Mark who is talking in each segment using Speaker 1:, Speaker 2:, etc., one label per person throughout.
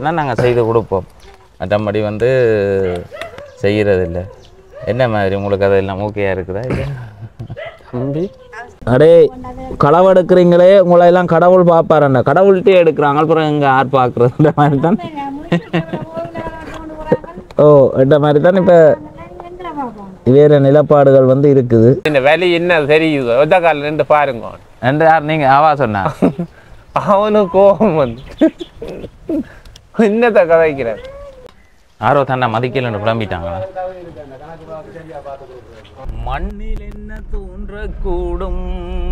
Speaker 1: மட்டும்தான் நாங்கள் செய்து கொடுப்போம். மற்றபடி வந்து செய்கிறதில்லை. என்ன மாதிரி உங்களுக்கு அதெல்லாம் ஓகேயா இருக்குதா? இல்லை
Speaker 2: தம்பி
Speaker 1: அடே களவெடுக்கிறீங்களே, உங்களை எல்லாம் கடவுள் பார்ப்பாருண்ணா. கடவுள்கிட்டே எடுக்கிறாங்க, அப்புறம் இங்கே யார் பார்க்குறது? இந்த மாதிரி தான். ஓ, இந்த மாதிரி தான் இப்போ வேறு நிலப்பாடுகள் வந்து இருக்குது.
Speaker 2: இந்த வேலை என்ன தெரியுது? ஒத்த காலில் நின்று பாருங்க.
Speaker 1: ரெண்டு யார் நீங்கள் ஆவா சொன்னா?
Speaker 2: அவனுக்கு கோபம் வந்து என்னத்தை கதைக்கிறார்?
Speaker 1: யாரோ தன்னை மதிக்கலன்னு புலம்பிட்டாங்களா? மண்ணில் என்ன தோன்றக்கூடும்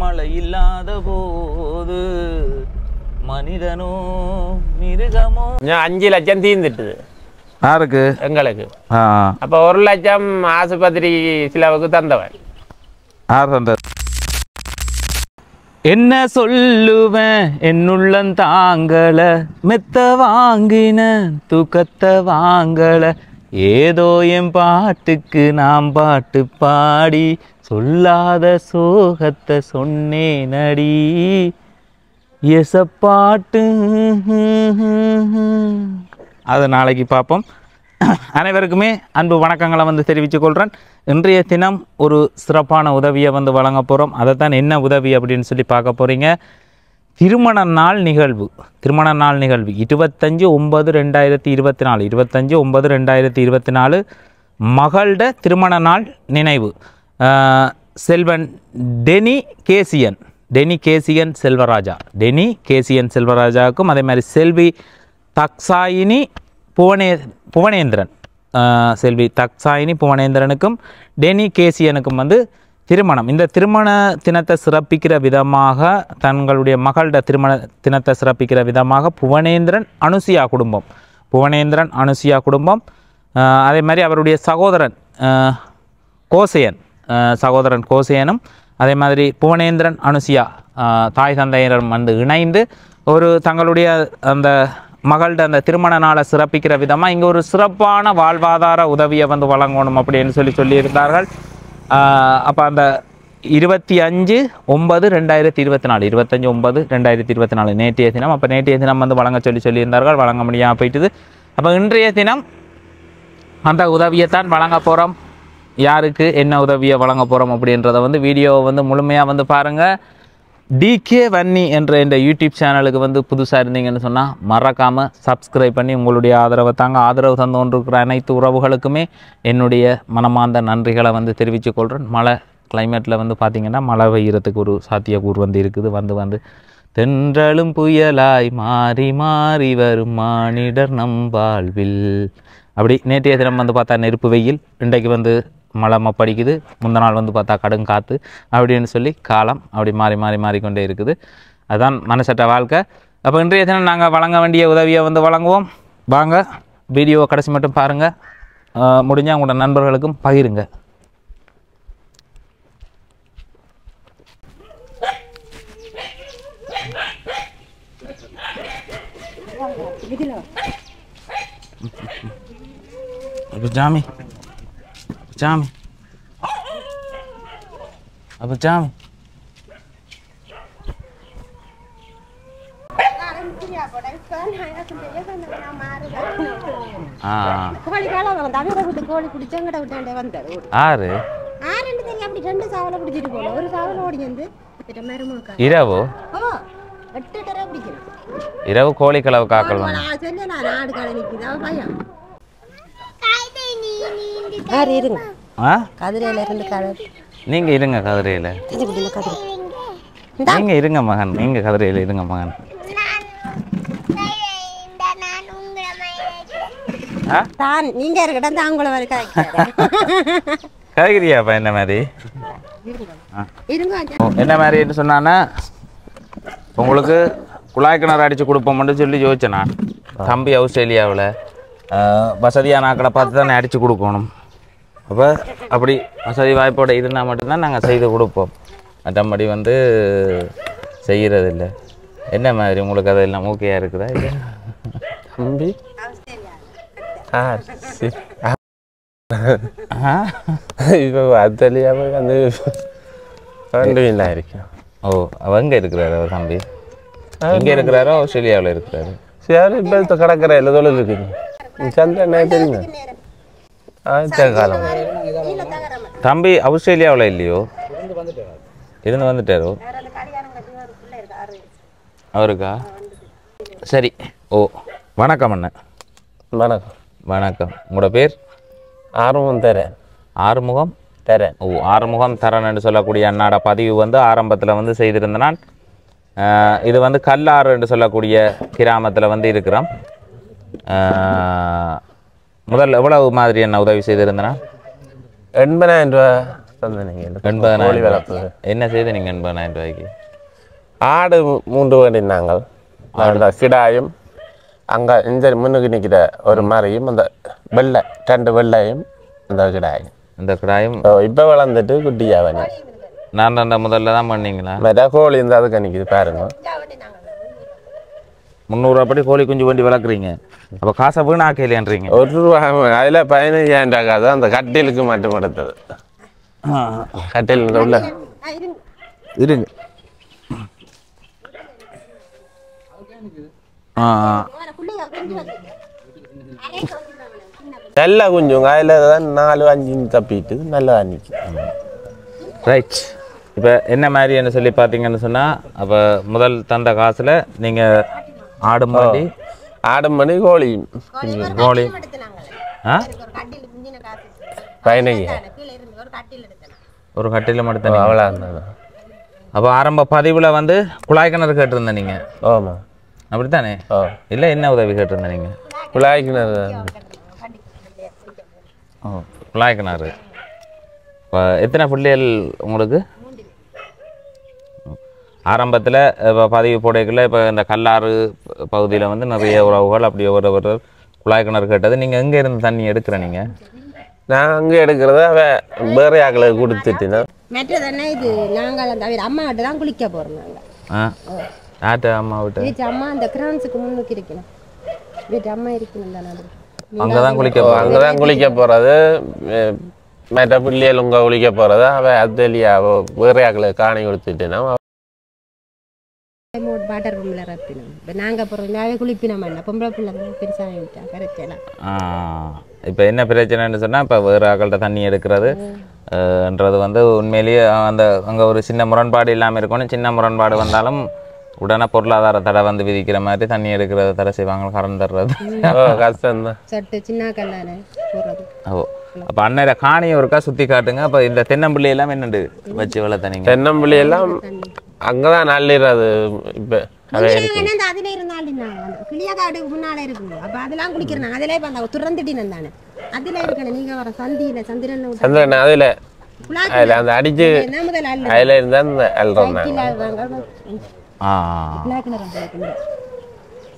Speaker 1: மழை இல்லாத போது, மனிதனோ மிருகமோ.
Speaker 2: நான் 5 லட்சம் தீர்ந்துட்டுது
Speaker 1: யாருக்கு?
Speaker 2: எங்களுக்கு.
Speaker 1: ஆ,
Speaker 2: அப்போ 1 லட்சம் ஆஸ்பத்திரி செலவுக்கு தந்தவன்.
Speaker 1: யார் தந்தது? என்ன சொல்லுவேன் என்னுள்ளம் தாங்கல, மெத்த வாங்கின தூக்கத்தை வாங்கல, ஏதோ என் பாட்டுக்கு நாம் பாட்டு பாடி சொல்லாத சோகத்தை சொன்னேனடி எசப்பாட்டு. அது நாளைக்கு பார்ப்போம். அனைவருக்குமே அன்பு வணக்கங்களை வந்து தெரிவித்துக் கொள்கிறேன். இன்றைய தினம் ஒரு சிறப்பான உதவியை வந்து வழங்க போகிறோம். அதைத்தான் என்ன உதவி அப்படின்னு சொல்லி பார்க்க போகிறீங்க. திருமண நாள் நிகழ்வு 25/9/2024 25/9/2024 மகளோட திருமண நாள் நினைவு. செல்வன் டெனி கேசியன் செல்வராஜாவுக்கும், அதே மாதிரி செல்வி தக்சாயினி புவனேந்திரன் புவனேந்திரனுக்கும் டெனி கேசியனுக்கும் வந்து திருமணம். இந்த திருமண தினத்தை சிறப்பிக்கிற விதமாக, தங்களுடைய மகளோட திருமண தினத்தை சிறப்பிக்கிற விதமாக புவனேந்திரன் அனுசியா குடும்பம், அதே மாதிரி அவருடைய சகோதரன் கோசேயனும், அதே மாதிரி புவனேந்திரன் அனுசியா தாய் தந்தையரும் வந்து இணைந்து ஒரு தங்களுடைய அந்த மகளோட அந்த திருமண நாளை சிறப்பிக்கிற விதமாக இங்கே ஒரு சிறப்பான வாழ்வாதார உதவியை வந்து வழங்கணும் அப்படின்னு சொல்லியிருந்தார்கள். அப்போ அந்த 25/9/2024 நேற்றைய தினம். அப்போ நேற்றைய தினம் வந்து வழங்க சொல்லியிருந்தார்கள், வழங்க முடியாமல் போயிட்டுது. அப்போ இன்றைய தினம் அந்த உதவியைத்தான் வழங்க போகிறோம். யாருக்கு என்ன உதவியை வழங்க போகிறோம் அப்படின்றத வந்து வீடியோவை வந்து முழுமையாக வந்து பாருங்கள். டிகே வன்னி என்ற இந்த யூடியூப் சேனலுக்கு வந்து புதுசாக இருந்தீங்கன்னு சொன்னால் மறக்காமல் சப்ஸ்கிரைப் பண்ணி உங்களுடைய ஆதரவு தாங்க. ஆதரவு தந்து கொண்டிருக்கிற அனைத்து உறவுகளுக்குமே என்னுடைய மனமார்ந்த நன்றிகளை வந்து தெரிவித்துக் கொள்கிறேன். மழை கிளைமேட்டில் வந்து பார்த்திங்கன்னா மழை பெய்யறதுக்கு ஒரு சாத்தியக்கூறு வந்து இருக்குது. வந்து தென்றலும் புயலாய் மாறி மாறி வரும் மானிடர் நம் வாழ்வில். அப்படி நேற்றைய தினம் வந்து பார்த்தா நெருப்பு வெயில், இன்றைக்கு வந்து மழை மப்படிக்குது, முந்த நாள் வந்து பார்த்தா கடுங்காற்று அப்படின்னு சொல்லி காலம் அப்படி மாறிக்கொண்டே இருக்குது. அதுதான் மனசற்ற வாழ்க்கை. அப்போ இன்றைய தினம் நாங்கள் வழங்க வேண்டிய உதவியை வந்து வழங்குவோம். வாங்க வீடியோவை கடைசி மட்டும் பாருங்கள், முடிஞ்சால் உங்களோட நண்பர்களுக்கும் பகிருங்க. ஜாமி अब जाम இரவு கோழி கலவு காக்கல் நீங்க இருங்க கதிரையில, நீங்க இருங்க மகன், நீங்க கதிரையில இருங்க மகன்.
Speaker 3: நீங்க
Speaker 1: கதைக்கிறியாப்பா என்ன மாதிரி என்ன மாதிரி சொன்னான்னா, உங்களுக்கு குழாய் கிணறு அடிச்சு கொடுப்போம்னு சொல்லி யோசிச்சேன் நான். தம்பி ஆஸ்திரேலியாவில் வசதியான ஆக்களை பார்த்து தானே அடித்து கொடுக்கணும். அப்போ அப்படி வசதி வாய்ப்போடு இருந்தால் மட்டும்தான் நாங்கள் செய்து கொடுப்போம். மற்றபடி வந்து செய்கிறதில்லை. என்ன மாதிரி உங்களுக்கு அதெல்லாம் ஓகேயா இருக்குதா? இல்லை
Speaker 2: தம்பி இப்போ அது தெரியாமல் வந்து ஃப்ரெண்டுலாம் இருக்கேன்.
Speaker 1: ஓ, அவங்க இருக்கிறாரு அவர் தம்பி? இங்கே இருக்கிறாரோ ஆஸ்திரேலியாவில் இருக்கிறாரு?
Speaker 2: சரி இப்போ கடற்கரையில் தொழில் இருக்குது சந்திரன் தெரியுங்க காலம்
Speaker 1: தம்பி ஆஸ்திரேலியாவில் இல்லையோ இருந்து வந்துட்டாரோ அவருக்கா சரி ஓ வணக்கம் அண்ணன்
Speaker 2: வணக்கம்
Speaker 1: வணக்கம் உங்களோட பேர்
Speaker 2: ஆர்வம் தரேன்
Speaker 1: ஆறுமுகம்
Speaker 2: தரேன்
Speaker 1: ஓ ஆறுமுகம் தரன் என்று சொல்லக்கூடிய அண்ணாட பதிவு வந்து ஆரம்பத்தில் வந்து செய்திருந்த நான் இது வந்து கல்லாறு என்று சொல்லக்கூடிய கிராமத்தில் வந்து இருக்கிறோம் முதல் எவ்வளவு மாதிரி என்ன உதவி செய்திருந்தனா
Speaker 2: 80,000 ரூபா தந்தீங்க
Speaker 1: 80,000 என்ன செய்து நீங்கள் 80,000 ரூபாய்க்கு
Speaker 2: ஆடு 3 வேண்டினாங்க அந்த கிடாயும் அங்கே இந்த முன்னுக்கு நிற்கிற ஒரு மாதிரியும் அந்த வெள்ளை 2 வெள்ளையும் அந்த கிடாயும்
Speaker 1: இந்த கிடாயும்
Speaker 2: இப்போ வளர்ந்துட்டு குட்டியாவணி
Speaker 1: நான் முதல்ல தான் பண்ணீங்களா
Speaker 2: வேற கோழி இந்த அதுக்கு நிற்கிது பாருங்க
Speaker 1: 300 அப்படி கோழி குஞ்சு வண்டி வளர்க்குறீங்க அப்போ காசை வீணாக்கலையன்றீங்க
Speaker 2: ₹1 அதில் 15,000 காசு அந்த கட்டிலுக்கு மட்டும் எடுத்தது கட்டில் உள்ள
Speaker 1: இருங்க
Speaker 2: நல்ல குஞ்சுங்க அதில் தான் 4-5 தப்பிட்டு நல்லா நிற்கும்
Speaker 1: ரைட் இப்போ என்ன மாதிரி என்ன சொல்லி பார்த்தீங்கன்னு சொன்னால் அப்போ முதல் தந்த காசில் நீங்கள் ஆடும் பண்ணி
Speaker 2: கோழி
Speaker 1: கோழி ஆ
Speaker 2: 15,000
Speaker 1: ஒரு கட்டில் மட்டும்
Speaker 2: அவ்வளோ
Speaker 1: அப்போ ஆரம்ப பதிவில் வந்து குழாய் கிணறு கேட்டிருந்தேன் நீங்கள்
Speaker 2: ஆமாம்
Speaker 1: அப்படித்தானே இல்லை என்ன உதவி கேட்டிருந்தேன் நீங்கள்
Speaker 2: குழாய் கிணறு
Speaker 1: ஓ குழாய் கிணறு இப்போ எத்தனை பிள்ளைகள் உங்களுக்கு ஆரம்பத்தில் இப்போ பதிவு போடைக்குள்ள இப்போ இந்த கல்லாறு பகுதியில் வந்து நிறைய உறவுகள் அப்படி ஒரு குழாய் கிணறு கேட்டது நீங்கள் எங்கே இருந்து தண்ணி எடுக்கிற நீங்கள்
Speaker 2: நான் அங்கே எடுக்கிறத வேற ஆக்களை கொடுத்துட்டுனா
Speaker 3: மற்றதானே இது நாங்கள் அந்த அவர் அம்மாவிட்ட தான் குளிக்க போகிறோம் நாங்கள்
Speaker 1: ஆட்ட அம்மா விட்டு
Speaker 3: வீட்டு அம்மா அந்த கிரான்ஸுக்கு முன்னுக்கு இருக்கணும் வீட்டு அம்மா இருக்கணும் தானே
Speaker 1: அங்கே தான்
Speaker 2: அங்கே தான் குளிக்க போகிறது மற்ற பிள்ளைகள் உங்க குளிக்க போகிறது அதுலையா வேற ஆக்களை காணி கொடுத்துட்டுனா
Speaker 3: வாட்டர் ரூமில் ரப்பினோம் இப்போ நாங்கள் போகிறோம் குளிப்பினோம் என்ன பொம்பளை பிள்ளை பெருசாக விட்டா கரைச்சலாம்
Speaker 1: இப்போ என்ன பிரச்சனைன்னு சொன்னால் இப்போ வேறு ஆக்கள்கிட்ட தண்ணி எடுக்கிறதுன்றது வந்து உண்மையிலேயே அந்த அங்கே ஒரு சின்ன முரண்பாடு இல்லாமல் இருக்கணும் சின்ன முரண்பாடு வந்தாலும் உடனே பொருளாதார தடை வந்து விதிக்கிற மாதிரி தண்ணி எடுக்கிறது தடை செய்வாங்க கடன் தர்றது
Speaker 2: கஷ்டம்தான்
Speaker 3: சட்டு சின்ன கல்லால் போடுறது
Speaker 1: ஓ அப்போ அன்னையில காணியை ஒருக்கா சுற்றி காட்டுங்க அப்போ இந்த தென்னம்பிள்ளை எல்லாம் என்னண்டு வச்சு வளர்த்தனீங்க
Speaker 2: தென்னம்பிள்ளை எல்லாம் அங்கதான் நல்லது இப்போ
Speaker 3: அதுல இருந்தாலும் கிளியக்காடு முன்னால இருக்குங்க அப்ப அதெல்லாம் குளிக்கிறேன் அதுல இப்ப அந்த துறந்துட்டினம் தானே அதுல இருக்கணும் நீங்க வர சந்தியில
Speaker 2: சந்திரன் அதுல அந்த அடிச்சு அதுல இருந்தா அந்த அல்றோம்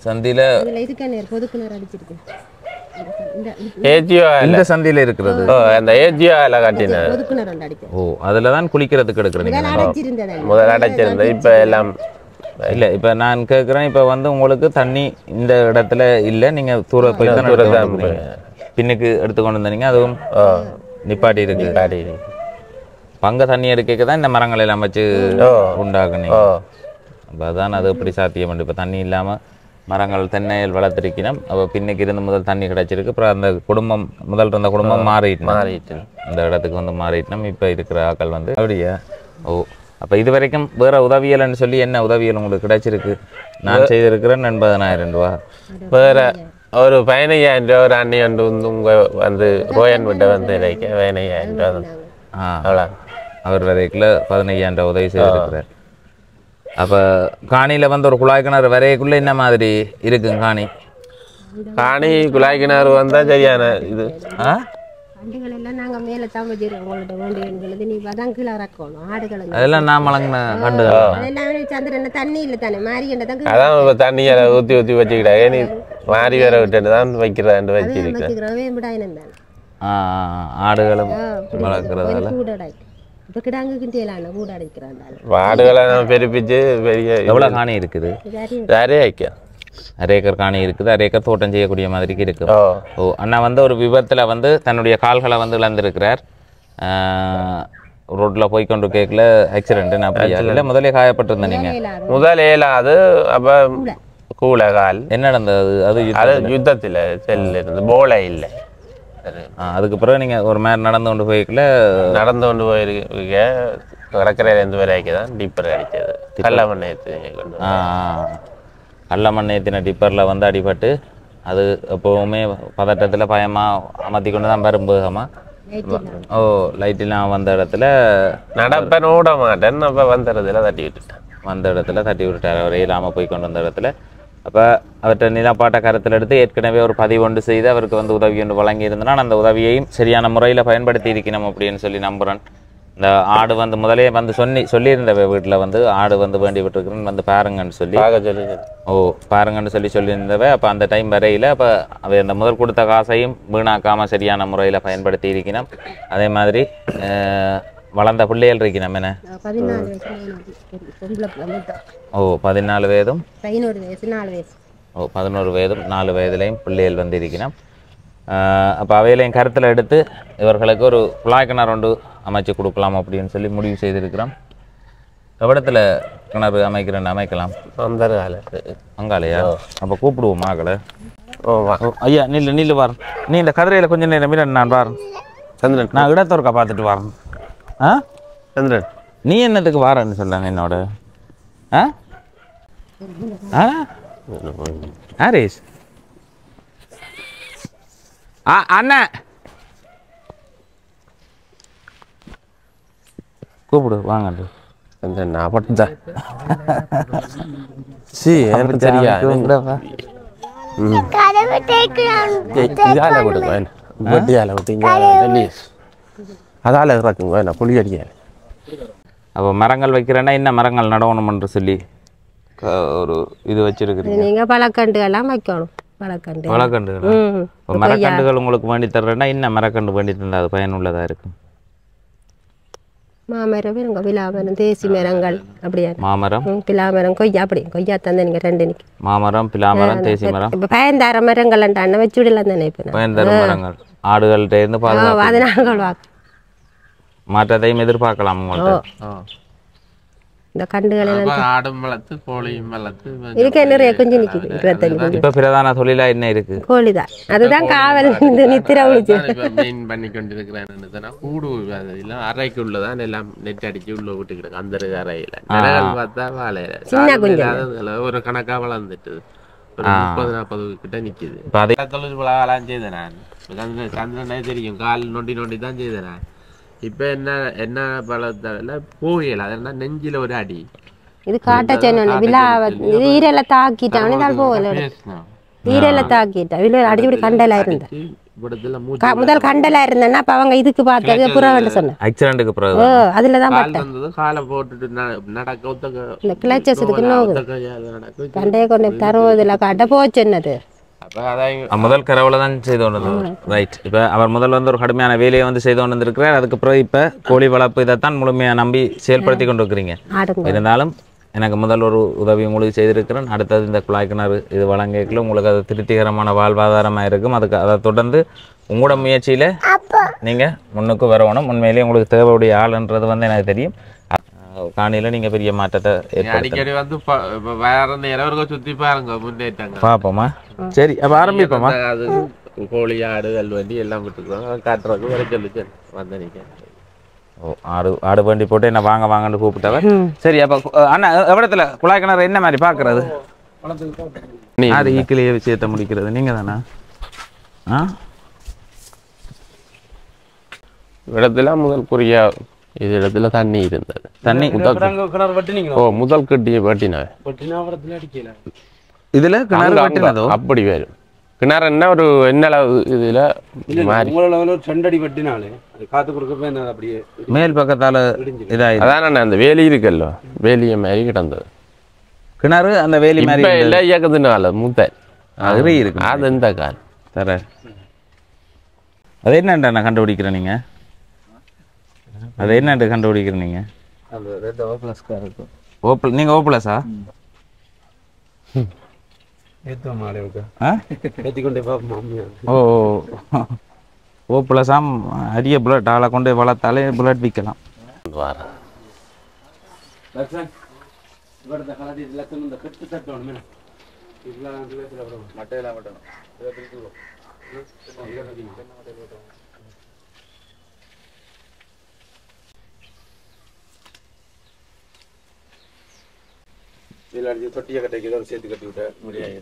Speaker 1: சந்தியில
Speaker 3: பொதுக்குனர் அடிச்சிருக்கு
Speaker 1: இந்த சந்தியில இருக்கிறது
Speaker 2: அந்த ஏஜியோல கட்டின
Speaker 1: ஓ அதுல தான் குளிக்கிறதுக்கு எடுக்கிறீங்க
Speaker 2: முதல்ல அடைச்சிருந்தது இப்ப எல்லாம்
Speaker 1: இல்லை இப்போ நான் கேட்குறேன் இப்போ வந்து உங்களுக்கு தண்ணி இந்த இடத்துல இல்லை நீங்கள் தூர போய் தான் பின்னுக்கு எடுத்துக்கொண்டு வந்தீங்க அதுவும் நிப்பாட்டி இருக்கு பங்க தண்ணி எடுக்க தான் இந்த மரங்களை எல்லாம் வச்சு உண்டாக்குனீங்க அப்போ அதான் அது எப்படி சாத்தியம் பண்ணி இப்போ தண்ணி இல்லாமல் மரங்கள் தென்னையில் வளர்த்துருக்கணும் அப்போ பின்னுக்கு இருந்து முதல் தண்ணி கிடச்சிருக்கு அப்புறம் அந்த குடும்பம் முதல் இருந்த குடும்பம் மாறிட்டு இந்த இடத்துக்கு வந்து மாறிட்டோம் இப்போ இருக்கிற ஆக்கள் வந்து அப்படியா ஓ அப்போ இது வரைக்கும் வேறு உதவியல்னு சொல்லி என்ன உதவியல் உங்களுக்கு கிடைச்சிருக்கு நான் செய்திருக்கிறேன் 80,000 ரூபா
Speaker 2: வேறு ஒரு 15,000 ரூபா ஒரு அண்ணி வந்து உங்கள் வந்து ரோயன் விட்ட வந்து இறைக்க 15,000 ரூபா அவ்வளோ
Speaker 1: அவர் வரைக்குள்ள 15,000 ரூபா உதவி செய்திருக்கிறார் அப்போ காணியில் வந்து ஒரு குழாய் கிணறு வரைக்குள்ளே என்ன மாதிரி இருக்குங்க
Speaker 2: காணி குழாய் கிணறு வந்தால் சரியான இது
Speaker 3: வண்டிகள் எல்லாம் நாங்க மேல தான் வச்சிருக்கோம் உங்கள்ட்ட வேண்டியது நீ அதான் கீழே இறக்கணும் ஆடுகள்
Speaker 1: அதெல்லாம் நான் மலங்கின கண்டு
Speaker 3: அதெல்லாம் சந்திரன் தண்ணி இல்லை தானே மாறி
Speaker 2: அதான் இப்போ தண்ணியை ஊற்றி ஊற்றி வச்சுக்கிட்டாங்க நீ மாறி வேற விட்டு தான் வைக்கிறான்னு வச்சிருக்கேன்
Speaker 1: ஆடுகளும் வளர்க்குறதால
Speaker 3: இப்போ கிடாங்கு கிண்டியலான கூட அடைக்கிறாங்க
Speaker 2: ஆடுகளை நம்ம பெருப்பிச்சு பெரிய
Speaker 1: எவ்வளோ காணி இருக்குது
Speaker 2: நிறைய வைக்க
Speaker 1: அரை ஏக்கர் காணி இருக்குது அரை ஏக்கர் தோட்டம் செய்யக்கூடிய மாதிரி இருக்கு ஓ அண்ணா வந்து ஒரு விபத்தில் வந்து தன்னுடைய கால்களை வந்து இழந்திருக்கிறார் ரோட்டில் போய்கொண்டு கேட்கல ஆக்சிடென்ட் அப்படியா இல்லை முதலே காயப்பட்டிருந்தேன் நீங்கள்
Speaker 2: முதல் ஏலாது அப்போ கூலகால்
Speaker 1: என்ன நடந்தது அது
Speaker 2: அது யுத்தத்தில் செல்லில் இருந்து போலை இல்லை.
Speaker 1: அதுக்கு பிறகு நீங்கள் ஒரு மாதிரி நடந்து கொண்டு போய்க்கல
Speaker 2: நடந்து கொண்டு போயிருக்க கடற்கரையிலேருந்து வரைக்கும் தான் டிப்பர் அடித்தது. கல்ல மண்ணேற்றி கொண்டு
Speaker 1: கள்ள மண் ஏற்றின டிப்பரில் வந்து அடிபட்டு அது எப்போவுமே பதட்டத்தில் பயமாக அமர்த்தி கொண்டு தான் வரும்போதமா லைட்டெல்லாம் வந்த இடத்துல
Speaker 2: நடப்பேன் ஓட மாட்டேன். அப்போ வந்துடுறதுல தட்டி விட்டுட்டேன்.
Speaker 1: வந்த இடத்துல தட்டி விட்டுட்டார். அவரே இல்லாமல் போய் கொண்டு வந்த இடத்துல அப்போ அவர்கிட்ட நிலப்பாட்டை கருத்தில் எடுத்து ஏற்கனவே ஒரு பதிவு ஒன்று செய்து அவருக்கு வந்து உதவி ஒன்று வழங்கி இருந்தனால் அந்த உதவியையும் சரியான முறையில் பயன்படுத்தி இருக்கணும் அப்படின்னு சொல்லி நம்புகிறேன். இந்த ஆடு வந்து முதலே வந்து சொல்லியிருந்த வீட்டில் வந்து ஆடு வந்து வேண்டி விட்டுருக்குறேன்னு வந்து பாருங்கன்னு சொல்லி பாருங்கன்னு சொல்லியிருந்தவ. அப்போ அந்த டைம் வரையில் அப்போ அவை அந்த முதல் கொடுத்த காசையும் வீணாக்காமல் சரியான முறையில் பயன்படுத்தி இருக்கணும். அதே மாதிரி வளர்ந்த பிள்ளைகள் இருக்கணும் என்ன 14 வயதும் 11 வயதும் 4 வயதுலையும் பிள்ளைகள் வந்து இருக்கணும். அப்போ அவையிலையும் கருத்தில் எடுத்து இவர்களுக்கு ஒரு குழாய் கிணறு ஒன்று அமைச்சு கொடுக்கலாம் அப்படின்னு சொல்லி முடிவு செய்திருக்கிறோம். எவ்விடத்தில் கிணறு அமைக்கலாம் அங்காலையா? அப்போ கூப்பிடுவோம் மகளை. ஐயா நில்லு வரேன். நீ இந்த கதிரையில் கொஞ்சம் நேரம் மீற நான் வரேன்.
Speaker 2: சந்திரன்
Speaker 1: நான் இடத்தொருக்கா பார்த்துட்டு வரேன்.
Speaker 2: சந்திரன்
Speaker 1: நீ என்னத்துக்கு வாரன்னு சொல்லுங்க என்னோட ஹாரிஸ் அண்ணன் கூப்பிடு வாங்க.
Speaker 2: சந்திரன் நான் பட்டுதான் எனக்கு தெரியா இதால விடுங்க வட்டியால விட்டீங்க அதால இறக்குங்க நான் புளி அடிக்க.
Speaker 1: அப்போ மரங்கள் வைக்கிறேன்னா என்ன மரங்கள் நடவணும்னு சொல்லி ஒரு இது வச்சிருக்கிறீங்க.
Speaker 3: நீங்கள் பழக்கண்டுகள்லாம் வைக்கணும்.
Speaker 1: பழக்கண்டுகள் மரக்கண்டுகள் உங்களுக்கு வேண்டி தர்றேன்னா என்ன மரக்கண்டு வேண்டி தந்தால் அது பயனுள்ளதாக இருக்கும்?
Speaker 3: மாமரம் விலாமரம் தேசி மரங்கள் அப்படியா?
Speaker 1: மாமரம்
Speaker 3: பிலாமரம் கொய்யா அப்படி கொய்யா தந்தேன் நீங்கள் 2 நிற்கும்.
Speaker 1: மாமரம் பிலாமரம் தேசி மரம்
Speaker 3: இப்போ பயன்தார மரங்கள் அண்ணன் வச்சு விடலாம் தானே? இப்போ
Speaker 1: பயன்தார மரங்கள் ஆடுகள்கிட்ட இருந்து பாதுகாப்பு
Speaker 3: அது நாங்கள்
Speaker 1: மாற்றத்தையும் எதிர்பார்க்கலாம் உங்கள்கிட்ட.
Speaker 3: இந்த கண்டுகள்
Speaker 2: ஆடும் வளர்த்து கோழியும் வளர்த்து
Speaker 3: இதுக்கு நிறைய குஞ்சு நிற்குது. 25
Speaker 1: இப்போ பிரதான தொழிலா என்ன இருக்கு?
Speaker 3: கோழிதான். அதுதான் காவல் நித்திர
Speaker 2: மெயின் பண்ணி கொண்டிருக்கிறேன். கூடு அதெல்லாம் அறைக்கு உள்ளதான் எல்லாம் நெட் அடிச்சு உள்ள விட்டுக்கிட்டு அந்த அறையில நிலங்கள் பார்த்தா வாழையில
Speaker 3: சின்ன குஞ்சு
Speaker 2: ஒரு கணக்கா வளர்ந்துட்டு ஒரு 30-40 கிட்ட நிக்குது. தொழில் விழாவெல்லாம் செய்தேன் நான். சந்திரனே தெரியும் கால் நொண்டி தான் செய்தேன் நான். இப்போ என்ன பழத்தால போகல அதெல்லாம் நெஞ்சில ஒரு அடி
Speaker 3: இது காட்ட சொன்ன ஈரல தாக்கிட்டான் இதால் போகல ஈரல தாக்கிட்டா இல்லை அடிச்சுடி கண்டலா இருந்த முதல் கண்டலா இருந்தேன்னா அப்ப அவங்க இதுக்கு பார்த்தது புறவண்டு சொன்னேன் ஆக்சிடென்ட்க்கு பிறகு அதுலதான் பார்த்தேன். காலை போட்டுட்டு நடக்க ஒத்தக்க கிளச்சஸுக்கு நோக்கு கண்டைய கொண்டு தருவதில் காட்ட போச்சுன்னது.
Speaker 1: முதல் கரவுல தான் செய்து கொண்டு ரைட். இப்போ அவர் முதல் வந்து ஒரு கடுமையான வேலையை வந்து செய்து கொண்டு வந்திருக்கிறார். அதுக்கு பிறகு இப்போ கோழி வளர்ப்பு இதைத்தான் முழுமையாக நம்பி செயல்படுத்தி கொண்டு இருக்கிறீங்க. இருந்தாலும் எனக்கு முதல் ஒரு உதவி உங்களுக்கு செய்திருக்கிறேன். அடுத்தது இந்த குழாய் கிணறு இது வழங்கல உங்களுக்கு அது திருப்திகரமான வாழ்வாதாரமாக இருக்கும். அதுக்கு அதை தொடர்ந்து உங்களோட முயற்சியில் நீங்கள் முன்னுக்கு வரணும். உண்மையிலேயே உங்களுக்கு தேவையுடைய ஆளுன்றது வந்து எனக்கு தெரியும். காணியில நீங்க பெரிய மாற்றத்தை
Speaker 2: அடிக்கடி வந்து வேற நேரம் சுத்தி பாருங்க முன்னேற்றாங்க
Speaker 1: பாப்போமா? சரி அப்ப ஆரம்பிப்போமா?
Speaker 2: அது கோழி ஆடு வண்டி எல்லாம் விட்டுக்கிறோம் காட்டுறதுக்கு வர சொல்லிச்சு வந்தீங்க.
Speaker 1: ஆடு வண்டி போட்டு என்ன வாங்கன்னு கூப்பிட்டவ. சரி அப்ப அண்ணா எவ்வளத்துல குழாய் கிணறு என்ன மாதிரி பாக்குறது? ஆடு ஈக்கிலேயே விஷயத்தை முடிக்கிறது நீங்க தானா?
Speaker 2: இடத்துல முதல் குறியா இது இடத்துல தண்ணி இருந்தது.
Speaker 1: தண்ணி
Speaker 2: முதல் கட்டி வெட்டினா
Speaker 1: இதுல கிணறு வெட்டினதோ
Speaker 2: அப்படி வரும். கிணறு என்ன ஒரு என்ன இதுல
Speaker 4: செண்டடி வெட்டினாலே காத்து கொடுக்க அப்படியே
Speaker 1: மேல் பக்கத்தால இதாயிடுச்சு.
Speaker 2: அதான் அந்த வேலி இருக்குல்ல வேலிய மாதிரி கிடந்தது
Speaker 1: கிணறு. அந்த வேலி மாதிரி
Speaker 2: எல்லாம் இயக்கத்தினால மூத்த
Speaker 1: அது இருக்கு.
Speaker 2: அது இந்த கால்
Speaker 1: தர அது என்னண்டா நான் கண்டுபிடிக்கிறேன். நீங்க அது என்னண்டு கண்டுபிடிக்கிறேன் நீங்க? நீங்க ஓ பிளஸா? ஓ ஓ பிளஸாம் அரிய புல்லட் ஆளை கொண்டு வளர்த்தாலே புல்லட் விற்கலாம்.
Speaker 4: மட்டையெல்லாம் வெட்டணும். இதில் அடிச்சு தொட்டியை கட்டைக்கு ஏதோ சேர்த்து கட்டி விட்ட முடியாது.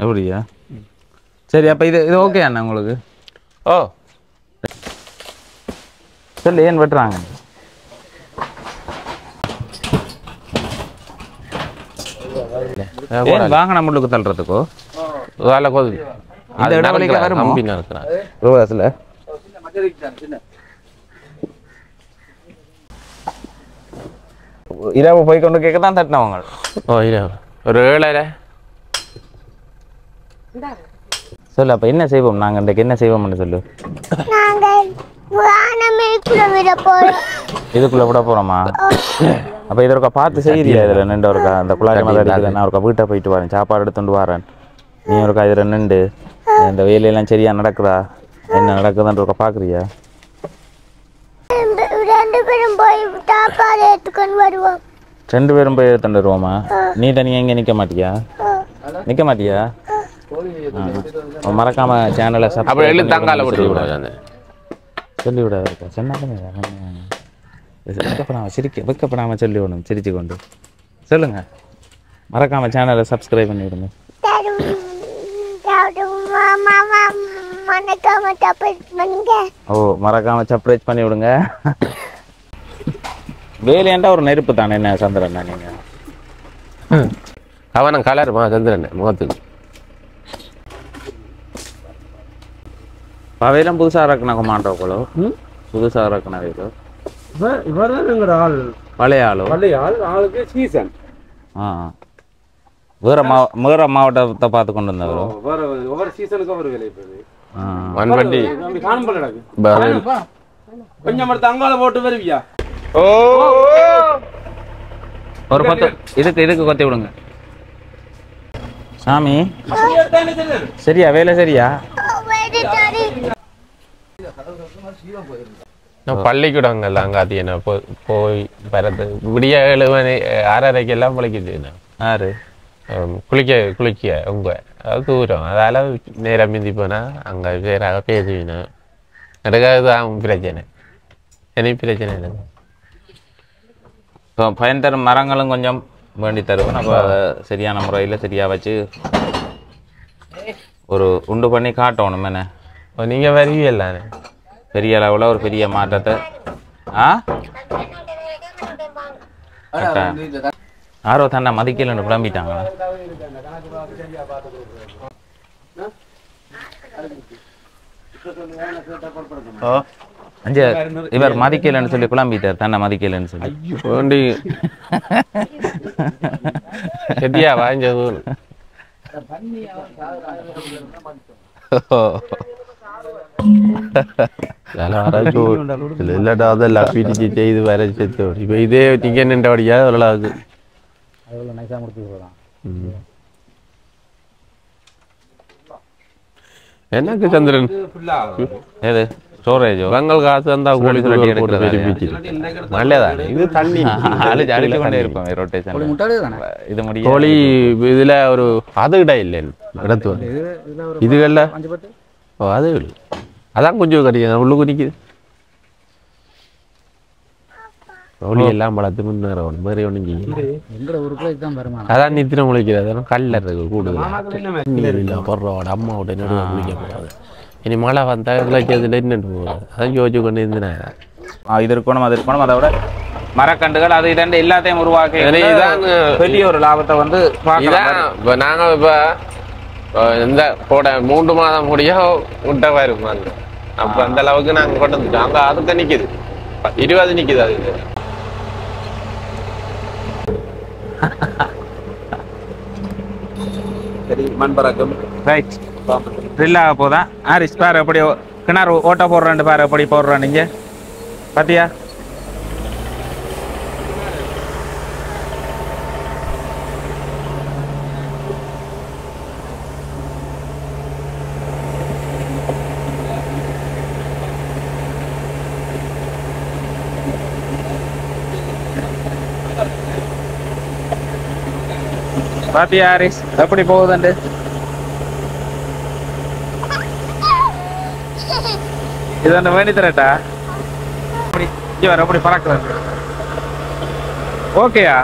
Speaker 1: அப்படியா? சரி, அப்போ இது ஓகே அண்ணா உங்களுக்கு?
Speaker 2: ஓ
Speaker 1: சொல்லு, ஏன் வெட்டுறாங்க? வாகனம் முள்ளுக்கு தள்ளுறதுக்கோ
Speaker 2: வேலை கோது
Speaker 1: அந்த இடவெளிக்கு வருமோ?
Speaker 2: கம்பி நடக்கிறேன்
Speaker 1: ரோசில் இரவு போய் கொண்டு கேட்க தான் தட்டினவங்க.
Speaker 2: ஓ இரவு ஒரு 7:30.
Speaker 1: சொல்லு, அப்போ என்ன செய்வோம் நாங்கள் இன்றைக்கு? என்ன செய்வோம்னு சொல்லு. இதுக்குள்ள விட போறோமா? அப்ப இது ஒருக்கா பார்த்து செய்யறியா? இதுல நின்று ஒருக்கா அந்த குழாய் மாதிரி அடிக்குது. நான் ஒருக்கா வீட்டை போயிட்டு வரேன், சாப்பாடு எடுத்துட்டு வரேன். நீ ஒருக்கா இதுல நின்று இந்த வேலையெல்லாம் சரியா நடக்குதா, என்ன நடக்குதுன்ற ஒருக்கா பாக்குறியா?
Speaker 5: 2 பேரும் போய் சாப்பாடு எடுத்துக்கொண்டு வருவோம்.
Speaker 1: 2 பேரும் போய் எடுத்துட்டு வருவோமா? நீ தனியா இங்க நிக்க மாட்டியா? நிக்க மாட்டியா? மறக்காம சேனலை
Speaker 2: அப்புறம் எழுதி தங்கால விடாது
Speaker 1: சொல்லி விடாது. சொன்னாலும் வெக்கப்படாம சொல்லி விடணும் சிரிச்சு கொண்டு. சொல்லுங்க, மறக்காம சேனலை சப்ஸ்கிரைப் பண்ணி விடுங்க. ஓ, மறக்காம சப்ஸ்கிரைப் பண்ணி விடுங்க. வேலையாண்டா ஒரு நெருப்பு தானே என்ன சந்திரன்? நீங்க
Speaker 2: அவன் கலருமா சந்திரன் முகத்துக்கு
Speaker 1: பவையெல்லாம் புதுசாக இறக்குன கொமாண்டோக்களோ? புதுசாக இறக்குன வேலோ
Speaker 4: இவர் தான் எங்களோட ஆள்.
Speaker 1: பழைய ஆளோ?
Speaker 4: பழைய ஆளுக்கு சீசன்.
Speaker 1: வேற மாவட்டத்தை பார்த்து கொண்டு வந்தவரோ?
Speaker 4: ஒவ்வொரு சீசனுக்கு ஒரு வேலை போகுது.
Speaker 2: மண்வண்டி
Speaker 4: காணும் கொஞ்சம் எடுத்து அங்கால போட்டு வருவியா?
Speaker 2: ஓ
Speaker 1: ஒரு கொத்து இதுக்கு கொத்தி விடுங்க சாமி. சரியா வேலை? சரியா?
Speaker 2: பள்ளிக்கூடங்கள்ல அங்க அது என்ன போய் வரது விடிய 7 மணி 6:30 எல்லாம் பழிக்குது.
Speaker 1: யாரு
Speaker 2: குளிக்க உங்க அது தூரம், அதால நேரம் மிந்தி போனா அங்க வேறாக பேசுவீங்க. அதுதான் பிரச்சனை. எனக்கு பிரச்சனை இல்லை.
Speaker 1: இப்போ பயன் தரும் மரங்களும் கொஞ்சம் வேண்டி தருவோம். நம்ம சரியான முறையில் சரியாக வச்சு ஒரு உண்டு பண்ணி காட்டணும். என்ன
Speaker 2: நீங்க வருவீல்ல
Speaker 1: பெரிய அளவில் ஒரு பெரிய மாற்றத்தை யாரோ தன்னை மதிக்கலன்னு புலம்பிட்டாங்களா? இவர் மதிக்கலன்னு சொல்லி புலம்பிட்டார், தன்னை மதிக்கலன்னு சொல்லி.
Speaker 2: செட்டியா வாய்ஞ்சது இல்லடா அதெல்லாம் பிடிச்சி செய்து வர செத்து. இப்போ இதே நீங்க நின்றபடியா அவ்வளவு எனக்கு சந்திரன்
Speaker 1: ஏது ஸ்டோரேஜோ
Speaker 2: வெங்கல் காசு வந்தா கோழி நல்லதானே? இது தண்ணி
Speaker 1: அடிச்சு கொண்டே இருப்போம் ரொட்டேஷன். இது முடியும்
Speaker 2: கோழி இதுல ஒரு அது இட இல்லை இடத்து இதுகள்ல அது அதான் கொஞ்சம் கிடையாது உள்ளுக்கு நிற்குது. கோழி எல்லாம் வளர்த்து முன்னேறணும். வேற ஒன்றும் அதான் நித்திரம் முளைக்கிறது. கல்ல இருக்கு கூடுதல் பொருளோட அம்மாவோட நடுவே குளிக்க கூடாது. இனி மழை வந்தா விளைச்சதுல நின்று போகாது. அதான் யோசிச்சு கொண்டு இருந்தேன்.
Speaker 1: இது இருக்கணும் அது இருக்கணும். அதோட மரக்கண்டுகள் அது இதண்டு எல்லாத்தையும் உருவாக்கி பெரிய ஒரு லாபத்தை வந்து
Speaker 2: இப்போ நாங்கள் இப்போ இந்த போட 3 மாதம் முடிய முட்டை வரும். அப்போ அந்த அளவுக்கு நாங்கள் கொண்டு வந்துட்டோம். அங்கே அதுக்கு நிற்கிது 20 நிற்கிது. அது
Speaker 4: சரி, மண் பறக்கும்.
Speaker 1: ரைட் ட்ரில்லாக போதான். ஆரிஸ் பாரு எப்படி கிணறு ஓட்ட போடுறேன் பாரு எப்படி போடுறோம். நீங்க பாத்தியா? பாத்தியா ஹாரிஸ் எப்படி போகுதுண்டு? இது அந்த வேணி தரட்டா அப்படி இங்கே வர அப்படி பறக்குறது. ஓகேயா?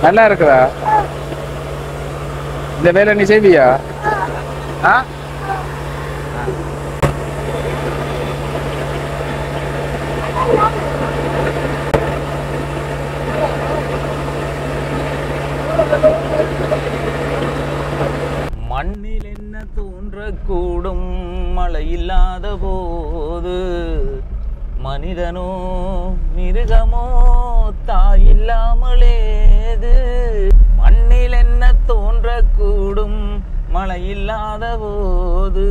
Speaker 1: நல்லா இருக்குதா? இந்த வேலை நீ செய்வியா? ஆ மண்ணில் என்ன தோன்றக்கூடும் மழை இல்லாத போது, மனிதனோ மிருகமோ தாய் இல்லாமலேது. மண்ணில் என்ன தோன்றக்கூடும் மழை இல்லாத போது.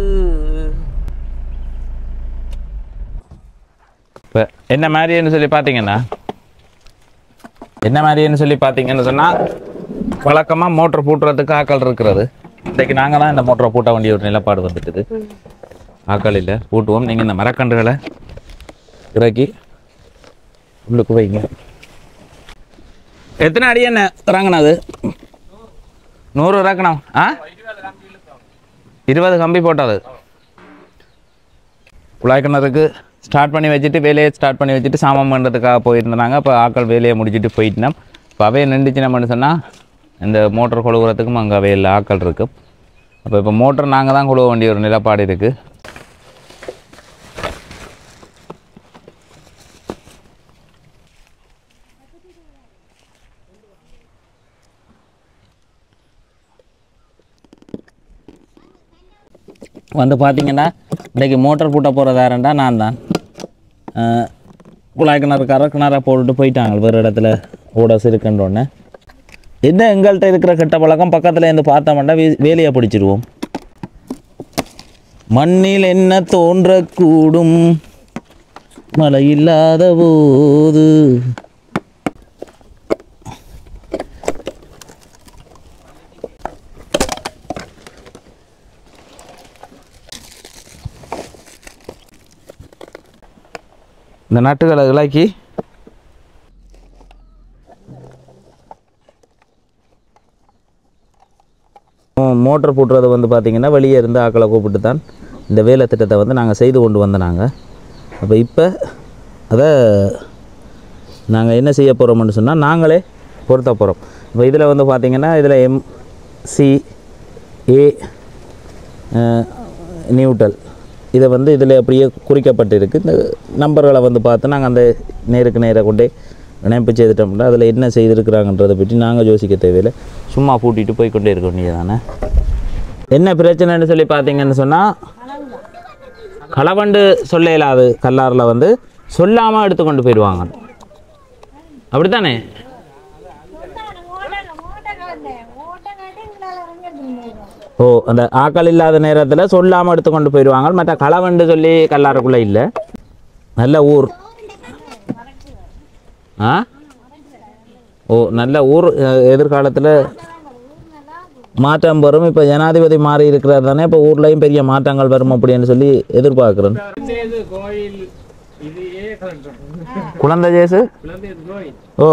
Speaker 1: இப்போ என்ன மாதிரின்னு சொல்லி பார்த்தீங்கன்னா சொன்னால் வழக்கமாக மோட்டர் பூட்டுறதுக்கு ஆக்கள் இருக்கிறது. இன்றைக்கு நாங்கள் தான் இந்த மோட்டரை பூட்ட வேண்டிய ஒரு நிலப்பாடு வந்துட்டுது. ஆக்கள் இல்லை, பூட்டுவோம். நீங்கள் இந்த மரக்கன்றுகளை இறக்கி உள்ளுக்கு வைங்க. எத்தனை அடி என்ன இறங்கணும்? அது 100 இறக்கணும். 20 கம்பி போட்டது. குழாய் கிணறுக்கு ஸ்டார்ட் பண்ணி வச்சுட்டு சாமம் பண்ணுறதுக்காக போயிருந்தாங்க. இப்போ ஆக்கள் வேலையை முடிச்சுட்டு போயிட்டோம். இப்போ அவையை நின்றுச்சுன்னு சொன்னால் இந்த மோட்டர் கொழுவுறதுக்கும் அங்கே அவையில் ஆக்கள் இருக்குது. அப்போ இப்போ மோட்டர் நாங்கள் தான் கொழுவ வேண்டிய ஒரு நிலப்பாடு இருக்குது. வந்து பார்த்தீங்கன்னா இன்றைக்கி மோட்டர் பூட்ட போகிறதாரண்டா நான் தான். குழாய் கிணறாக போட்டுட்டு போயிட்டாங்க. வேறு இடத்துல ஓடஸ் இருக்குன்றோன்னே என்ன எங்கள்கிட்ட இருக்கிற கெட்ட பழக்கம், பக்கத்தில் இருந்து பார்த்தோம்னா வேலையை பிடிச்சிடுவோம். மண்ணில் என்ன தோன்றக்கூடும் மழை இல்லாத போது. இந்த நட்டுகளை இலாக்கி மோட்டர் பூட்டுறது வந்து பார்த்திங்கன்னா வெளியே இருந்து ஆக்களை கூப்பிட்டு தான் இந்த வேலை திட்டத்தை வந்து நாங்கள் செய்து கொண்டு வந்தோம். அப்போ இப்போ அதை நாங்கள் என்ன செய்ய போகிறோம்னு சொன்னால் நாங்களே பொருத்த போகிறோம். இப்போ இதில் வந்து பார்த்திங்கன்னா இதில் MCA நியூட்ரல் இதை வந்து இதில் அப்படியே குறிக்கப்பட்டிருக்கு. இந்த நம்பர்களை வந்து பார்த்து நாங்கள் அந்த நேருக்கு நேராக கொண்டே இணைப்பு செய்துட்டோம்னா அதில் என்ன செய்திருக்கிறாங்கன்றதை பற்றி நாங்கள் யோசிக்க தேவையில்லை. சும்மா பூட்டிட்டு போய்கொண்டே இருக்க வேண்டியது தானே. என்ன பிரச்சனைன்னு சொல்லி பார்த்தீங்கன்னு சொன்னால் களவண்டு சொல்ல இயலாது. கல்லாரில் வந்து சொல்லாமல் எடுத்துக்கொண்டு போயிடுவாங்க. அப்படி தானே? ஓ, அந்த ஆக்கள் இல்லாத நேரத்தில் சொல்லாமல் எடுத்துக்கொண்டு போயிடுவாங்க. மற்ற களவண்டு சொல்லி கல்லாருக்குள்ளே இல்லை. நல்ல ஊர். ஓ, நல்ல ஊர். எதிர்காலத்தில் மாற்றம் வரும். இப்போ ஜனாதிபதி மாறி இருக்கிறார் தானே, இப்போ ஊர்லேயும் பெரிய மாற்றங்கள் வரும் அப்படின்னு சொல்லி எதிர்பார்க்குறேன். குழந்தை ஜேசு. ஓ,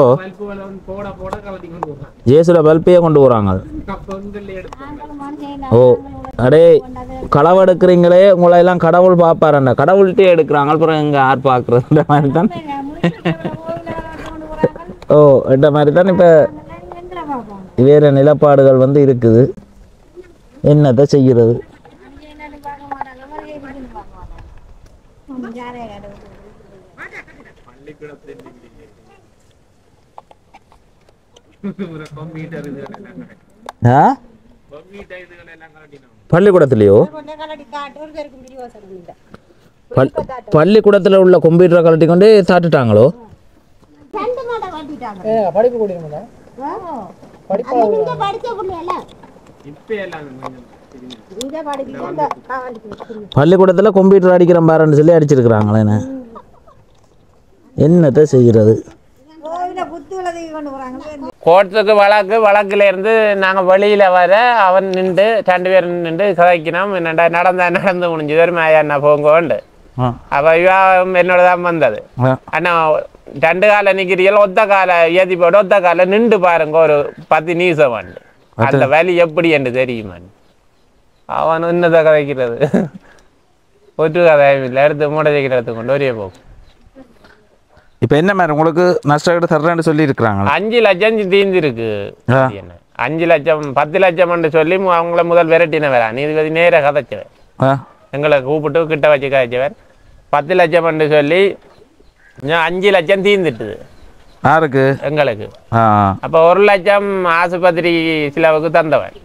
Speaker 1: ஜேசுல பல்பையே கொண்டு போகிறாங்க. ஓ, அடே களவெடுக்கிறீங்களே, உங்களை எல்லாம் கடவுள் பார்ப்பாரண்ட. கடவுள்கிட்டே எடுக்கிறாங்க. அப்புறம் எங்கே யார் பார்க்குறது? இந்த மாதிரி தான். ஓ, இந்த மாதிரி தான் இப்போ வேறு நிலப்பாடுகள் வந்து இருக்குது. என்னத்தை செய்கிறது? பள்ளிக்கூடத்துலையோ? பள்ளிக்கூடத்தில் உள்ள கம்ப்யூட்டரை கலட்டி கொண்டு சாட்டுட்டாங்களோ? பள்ளிக்கூடத்தில் கம்ப்யூட்டர் அடிக்கிற பாருன்னு சொல்லி அடிச்சிருக்கிறாங்களே. என்னத்தை செய்கிறது?
Speaker 2: கோர்ட்டுக்கு வழக்குல இருந்து நாங்கள் வெளியில் வர அவன் நின்று 2 பேர் நின்று கதைக்கணும். நடந்து முடிஞ்சது ஒரு மேயா போங்கோண்டு. அப்போ இவா என்னோட தான் வந்தது. அண்ணா 2 காலை நிற்கிறீர்கள், ஒத்த காலை ஏற்றி போட்டு ஒத்த காலை நின்று பாருங்க ஒரு 10 நிமிஷம் வந்து அந்த வலி எப்படி என்று தெரியுமா அவன் என்னதை கதைக்கிறது ஒற்று கதையும் இல்லை எடுத்து மூட வைக்கிறதுக்கு கொண்டு ஒரே போகும்
Speaker 1: இப்போ என்ன மாதிரி உங்களுக்கு நஷ்டம் தர்றேன்னு சொல்லி இருக்கிறாங்க
Speaker 2: 5 லட்சம் தீர்ந்துருக்கு 5 லட்சம் 10 லட்சம் சொல்லி அவங்கள முதல் விரட்டின வேற நீதிபதி நேர கதைச்சவர் எங்களை கூப்பிட்டு கிட்ட வச்சு கதைச்சவர் 10 லட்சம் சொல்லி 5 லட்சம் தீர்ந்துட்டுது
Speaker 1: யாருக்கு
Speaker 2: எங்களுக்கு அப்ப 1 லட்சம் ஆஸ்பத்திரி செலவுக்கு தந்தவன்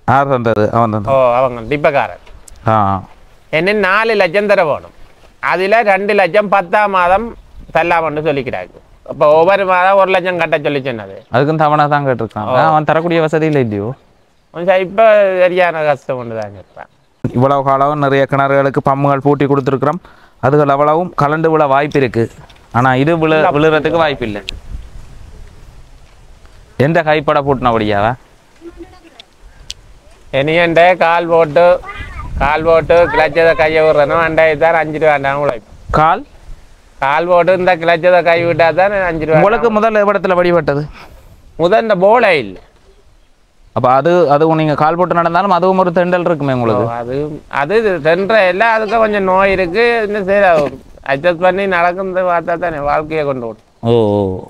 Speaker 1: யார் தந்தது அவன் தந்தது
Speaker 2: அவங்க டிப்பக்காரன் என்ன 4 லட்சம் தர வேணும் அதுல 2 லட்சம் 10ஆம் மாதம் தரலாமன்னு சொல்லிக்கிறாங்க அப்ப ஒவ்வொரு மாதம் 1 லட்சம் கட்ட சொல்லி சொன்னது
Speaker 1: அதுக்கும் தவணை தான் கேட்டிருக்காங்க அவன் தரக்கூடிய வசதி இல்லை இல்லையோ
Speaker 2: இப்ப சரியான கஷ்டம் ஒன்றுதான் இருப்பான்
Speaker 1: இவ்வளவு காலம் நிறைய கிணறுகளுக்கு பம்புகள் பூட்டி கொடுத்துருக்குறோம் அதுகள் அவ்வளவும் கலண்டு விழ வாய்ப்பு இருக்கு ஆனா இது விழுறதுக்கு வாய்ப்பு இல்லை எந்த கைப்பட பூட்டினபடியாவா
Speaker 2: இனியண்ட கால் போட்டு கிளச்சதை கையை விடுறனோ 5 ரூபா வேண்டாம் உழைப்பு கால் போட்டு இந்த கிளச்சதை கை விட்டா தான் 5 ரூபா
Speaker 1: உங்களுக்கு முதல்ல இடத்துல வழிபட்டது
Speaker 2: முதல் இந்த போலை இல்லை
Speaker 1: அப்ப அது நீங்க கால் போட்டு நடந்தாலும் அதுவும் ஒரு தெண்டல் இருக்குமே உங்களுக்கு
Speaker 2: அது தென்ற எல்லாம் அதுக்கு கொஞ்சம் நோய் இருக்கு இன்னும் சரி அட்ஜஸ்ட் பண்ணி நடக்குது பார்த்தா தானே வாழ்க்கையை கொண்டு விடும்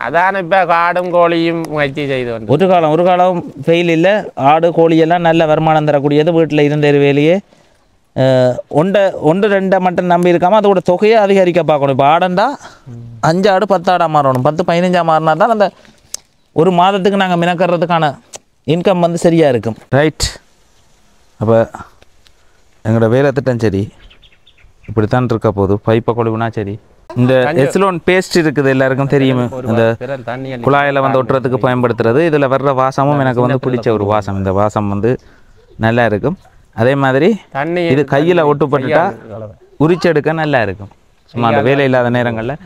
Speaker 2: அதான இப்ப காடும் கோழியும் முயற்சி செய்து வந்து
Speaker 1: ஒரு காலம் ஃபெயில் இல்லை ஆடு கோழி எல்லாம் நல்ல வருமானம் தரக்கூடியது வீட்டில் இருந்த வேலையே 1-2 மட்டும் நம்பி இருக்காம அதோட தொகையை அதிகரிக்க பார்க்கணும் இப்போ ஆடண்டா 5 ஆடு 10 ஆடாக மாறணும் 10-15 மாறினா தான் அந்த ஒரு மாதத்துக்கு நாங்கள் மினக்கிறதுக்கான இன்கம் வந்து சரியாக இருக்கும் ரைட் அப்போ எங்களோட வேலை திட்டம் சரி இப்படித்தான் இருக்க போது பைப்பை கொழுவுனா சரி இந்த எஸ்லோன் பேஸ்ட் இருக்குது எல்லாருக்கும் தெரியும் இந்த குழாயில் வந்து ஒட்டுறதுக்கு பயன்படுத்துறது இதில் வர்ற வாசமும் எனக்கு வந்து பிடிச்ச ஒரு வாசம் இந்த வாசம் வந்து நல்லா இருக்கும் அதே மாதிரி இது கையில் ஒட்டுப்பட்டுட்டா உரிச்செடுக்க நல்லா இருக்கும் சும்மா அந்த வேலை இல்லாத நேரங்களில்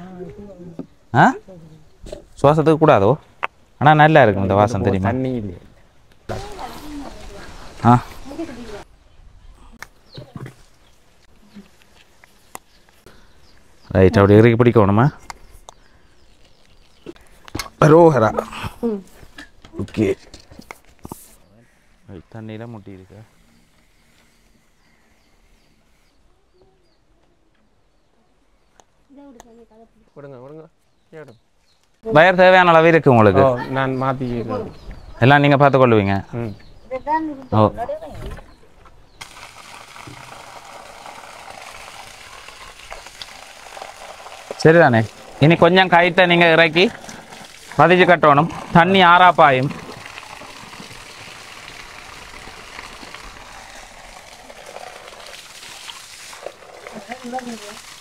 Speaker 1: சுவாசத்துக்கு கூடாதோ ஆனால் நல்லா இருக்கும் இந்த வாசம் தெரியுமா ரைட் அப்படி இறக்கி பிடிக்கணுமா ரோஹரா ஓகே தண்ணியில் முட்டி இருக்கா வயர் தேவையான அளவு இருக்கு உங்களுக்கு
Speaker 2: நான் மாற்றி
Speaker 1: எல்லாம் நீங்கள் பார்த்து கொள்ளுவீங்க ஓ சரிதானே இனி கொஞ்சம் கயிற்றை நீங்கள் இறக்கி பதிச்சு கட்டணும் தண்ணி ஆறாப்பாயும்